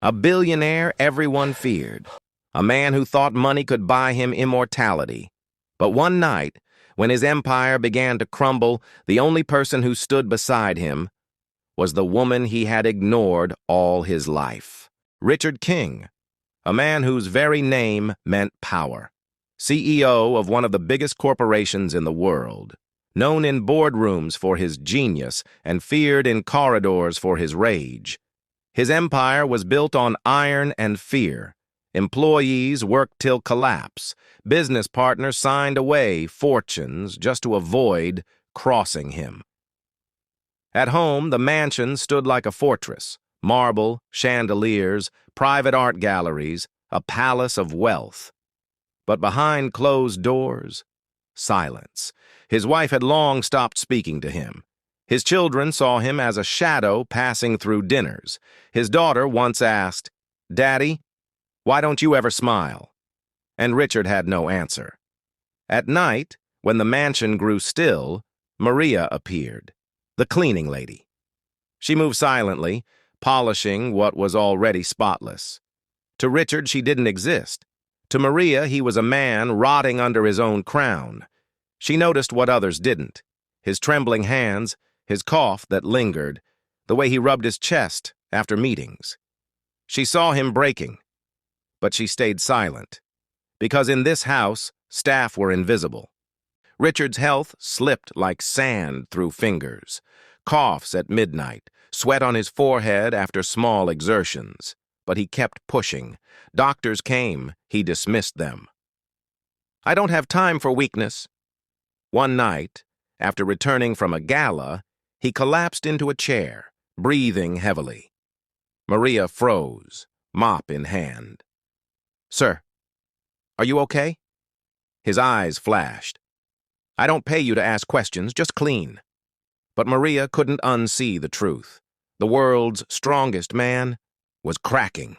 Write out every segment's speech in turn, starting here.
A billionaire everyone feared. A man who thought money could buy him immortality. But one night, when his empire began to crumble, the only person who stood beside him was the woman he had ignored all his life. Richard King, a man whose very name meant power. CEO of one of the biggest corporations in the world. Known in boardrooms for his genius and feared in corridors for his rage. His empire was built on iron and fear. Employees worked till collapse. Business partners signed away fortunes just to avoid crossing him. At home, the mansion stood like a fortress. Marble, chandeliers, private art galleries, a palace of wealth. But behind closed doors, silence. His wife had long stopped speaking to him. His children saw him as a shadow passing through dinners. His daughter once asked, "Daddy, why don't you ever smile?" And Richard had no answer. At night, when the mansion grew still, Maria appeared, the cleaning lady. She moved silently, polishing what was already spotless. To Richard, she didn't exist. To Maria, he was a man rotting under his own crown. She noticed what others didn't. His trembling hands, his cough that lingered, the way he rubbed his chest after meetings. She saw him breaking, but she stayed silent, because in this house, staff were invisible. Richard's health slipped like sand through fingers. Coughs at midnight, sweat on his forehead after small exertions. But he kept pushing. Doctors came, he dismissed them. "I don't have time for weakness." One night, after returning from a gala, he collapsed into a chair, breathing heavily. Maria froze, mop in hand. "Sir, are you okay?" His eyes flashed. "I don't pay you to ask questions, just clean." But Maria couldn't unsee the truth. The world's strongest man was cracking.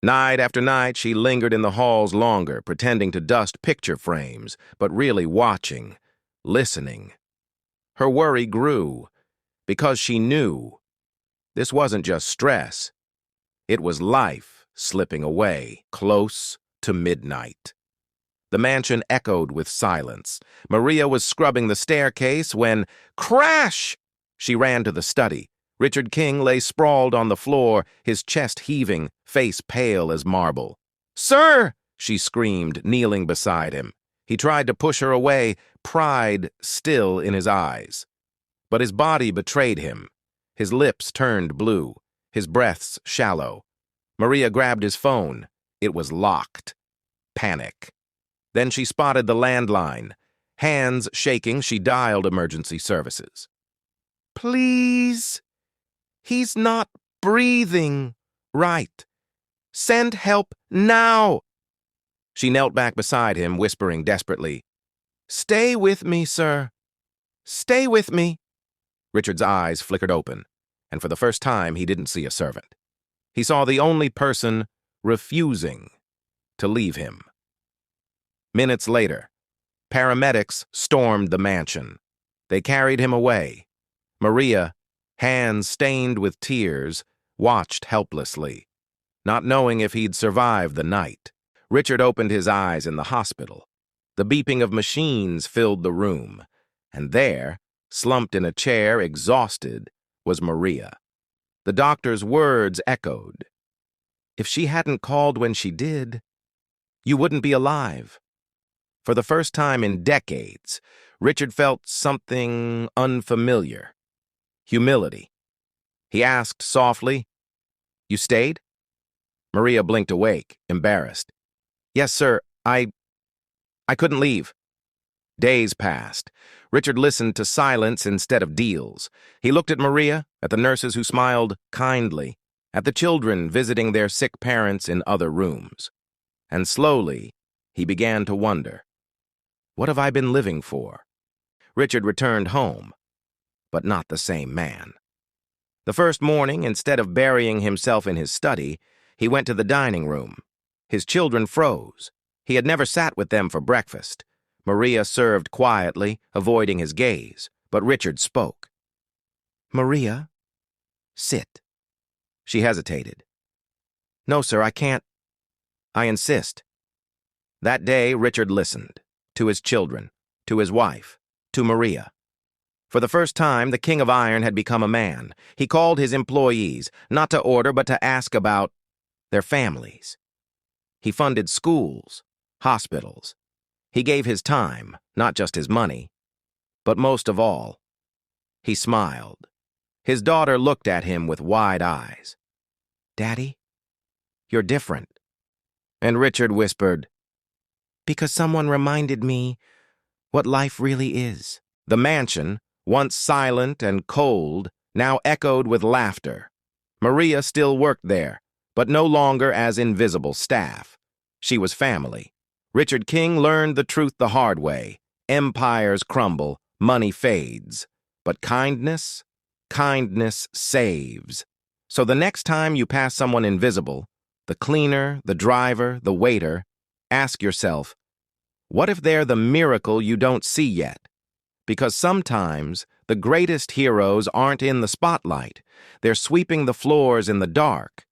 Night after night, she lingered in the halls longer, pretending to dust picture frames, but really watching, listening. Her worry grew, because she knew this wasn't just stress. It was life slipping away, close to midnight. The mansion echoed with silence. Maria was scrubbing the staircase when, crash! She ran to the study. Richard King lay sprawled on the floor, his chest heaving, face pale as marble. "Sir!" she screamed, kneeling beside him. He tried to push her away, pride still in his eyes. But his body betrayed him. His lips turned blue, his breaths shallow. Maria grabbed his phone. It was locked. Panic. Then she spotted the landline. Hands shaking, she dialed emergency services. "Please. He's not breathing right. Send help now." She knelt back beside him, whispering desperately, "Stay with me, sir. Stay with me." Richard's eyes flickered open, and for the first time he didn't see a servant. He saw the only person refusing to leave him. Minutes later, paramedics stormed the mansion. They carried him away. Maria, hands stained with tears, watched helplessly, not knowing if he'd survive the night. Richard opened his eyes in the hospital. The beeping of machines filled the room, and there, slumped in a chair, exhausted, was Maria. The doctor's words echoed. "If she hadn't called when she did, you wouldn't be alive." For the first time in decades, Richard felt something unfamiliar. Humility. He asked softly, "You stayed?" Maria blinked awake, embarrassed. "Yes, sir, I couldn't leave." Days passed. Richard listened to silence instead of deals. He looked at Maria, at the nurses who smiled kindly, at the children visiting their sick parents in other rooms. And slowly, he began to wonder, what have I been living for? Richard returned home, but not the same man. The first morning, instead of burying himself in his study, he went to the dining room. His children froze. He had never sat with them for breakfast. Maria served quietly, avoiding his gaze, but Richard spoke. "Maria, sit." She hesitated. No, sir, I can't. I insist. That day, Richard listened. To his children, to his wife, to Maria. For the first time, the King of Iron had become a man. He called his employees, not to order, but to ask about their families. He funded schools, hospitals. He gave his time, not just his money. But most of all, he smiled. His daughter looked at him with wide eyes. Daddy, you're different. And Richard whispered, because someone reminded me what life really is. The mansion, once silent and cold, now echoed with laughter. Maria still worked there, but no longer as invisible staff. She was family. Richard King learned the truth the hard way. Empires crumble, money fades. But kindness saves. So the next time you pass someone invisible, the cleaner, the driver, the waiter, ask yourself, what if they're the miracle you don't see yet? Because sometimes the greatest heroes aren't in the spotlight. They're sweeping the floors in the dark,